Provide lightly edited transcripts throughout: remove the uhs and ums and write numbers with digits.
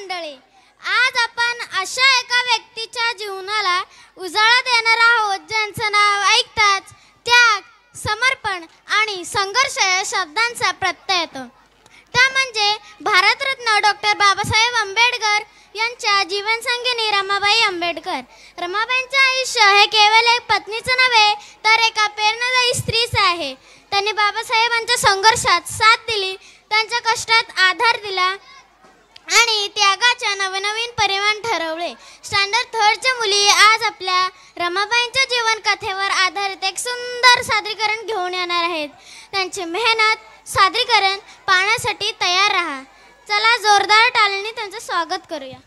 मंडळी, आज आपण अशा एका व्यक्तीच्या जीवनाला उजाळा देणार आहोत ज्यांचं नाव ऐकताच त्याग, समर्पण आणि संघर्ष या शब्दांचा प्रत्यय येतो. त्या म्हणजे भारतरत्न डॉक्टर बाबासाहेब आंबेडकर यांच्या जीवनसंगिनी रमाबाई आंबेडकर. रमाबाईंचे आयुष्य हे केवळ एक पत्नीचं नव्हे तर एका प्रेरणादायी स्त्रीचं आहे. त्यांनी बाबासाहेबांच्या संघर्षात साथ दिली, त्यांच्या कष्टात आधार दिला आणि त्यागाच्या नवनवीन परिमाण ठरवले. स्टँडर्ड थर्डच्या मुली आज आपल्या रमाबाईंच्या जीवन कथेवर आधारित एक सुंदर सादरीकरण घेऊन येणार आहेत. त्यांची मेहनत सादरीकरण पाहण्यासाठी तयार राहा. चला जोरदार टाळ्यांनी त्यांचं स्वागत करूया.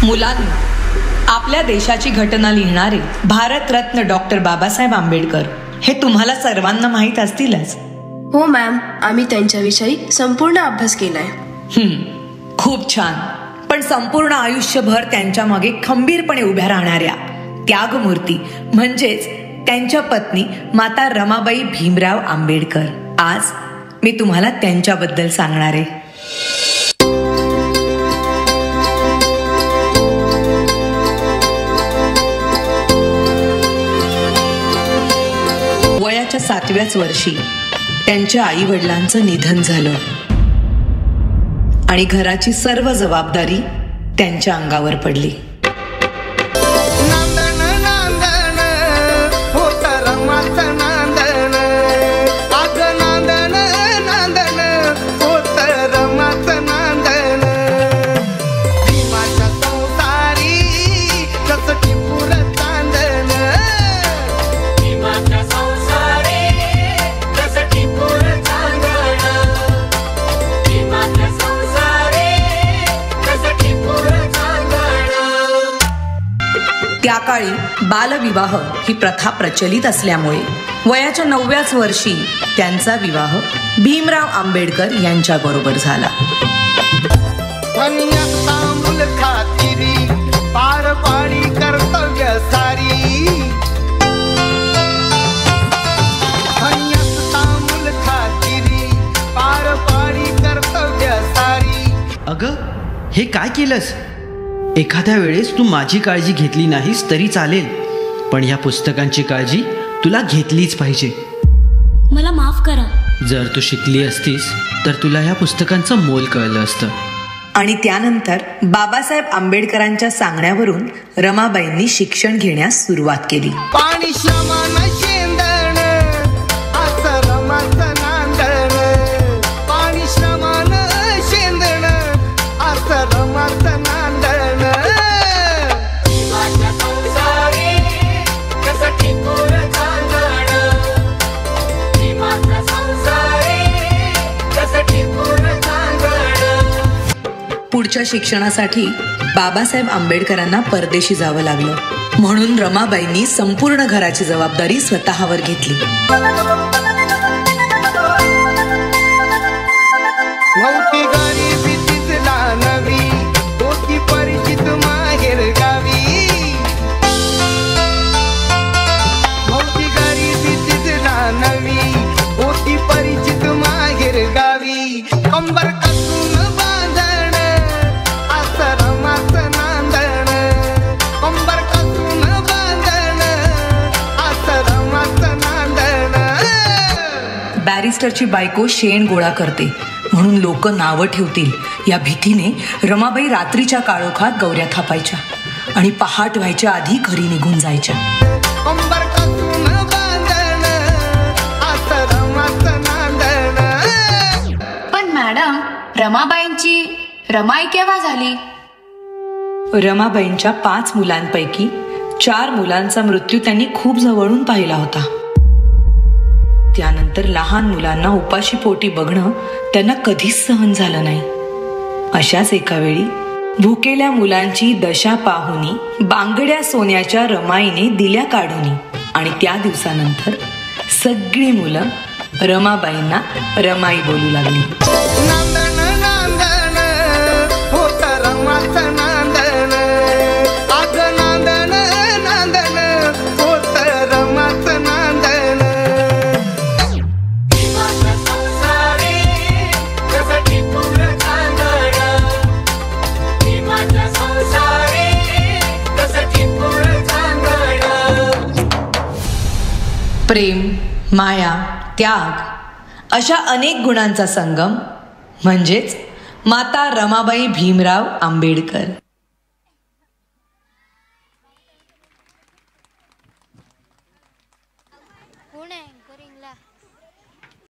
मुलांनो, आपल्या देशाची घटना लिहिणारे भारतरत्न डॉक्टर बाबासाहेब आंबेडकर हे तुम्हाला सर्वांना माहीत असतीलच. हो मॅम, आम्ही त्यांच्याविषयी संपूर्ण अभ्यास केलाय. खूप छान. पण संपूर्ण आयुष्यभर त्यांच्या मागे खंबीरपणे उभ्या राहणाऱ्या त्यागमूर्ती म्हणजेच त्यांच्या पत्नी माता रमाबाई भीमराव आंबेडकर, आज मी तुम्हाला त्यांच्याबद्दल सांगणार आहे. वयाच्या 7व्याच वर्षी त्यांच्या आई वडिलांचं निधन झालं आणि घराची सर्व जबाबदारी त्यांच्या अंगावर पडली. त्या काळी बालविवाह ही प्रथा प्रचलित असल्यामुळे वयाच्या 9व्याच वर्षी त्यांचा विवाह भीमराव आंबेडकर यांच्याबरोबर झाला. अगं, हे काय केलंस? एखाद्या वेळेस तू माझी काळजी घेतली नाहीस तरी चालेल, पण या पुस्तकांची काळजी तुला घेतलीच पाहिजे. मला माफ करा. जर तू शिकली असतीस तर तुला या पुस्तकांचं मोल कळलं असतं. आणि त्यानंतर बाबासाहेब आंबेडकरांच्या सांगण्यावरून रमाबाईंनी शिक्षण घेण्यास सुरुवात केली. पुढच्या शिक्षणासाठी बाबासाहेब आंबेडकरांना परदेशी जावं लागलं, म्हणून रमाबाईंनी संपूर्ण घराची जबाबदारी स्वतःवर घेतली. बॅरिस्टरची बायको शेण गोळा करते म्हणून लोक नावं ठेवतील या भीतीने रमाबाई रात्रीच्या काळोखात गौऱ्या थापायच्या आणि पहाट व्हायच्या आधी घरी निघून जायच्या. पण मॅडम, रमाबाईंची रमाई केव्हा झाली? रमाबाईंच्या 5 मुलांपैकी 4 मुलांचा मृत्यू त्यांनी खूप जवळून पाहिला होता. त्यानंतर लहान मुलांना उपाशी पोटी बघणं त्यांना कधीच सहन झालं नाही. अशाच एका वेळी भुकेल्या मुलांची दशा पाहुनी बांगड्या सोन्याच्या रमाईने दिल्या काढुनी आणि त्या दिवसानंतर सगळी मुलं रमाबाईंना रमाई बोलू लागली. प्रेम, माया, त्याग अशा अनेक गुणांचा संगम म्हणजेच माता रमाबाई भीमराव आंबेडकर.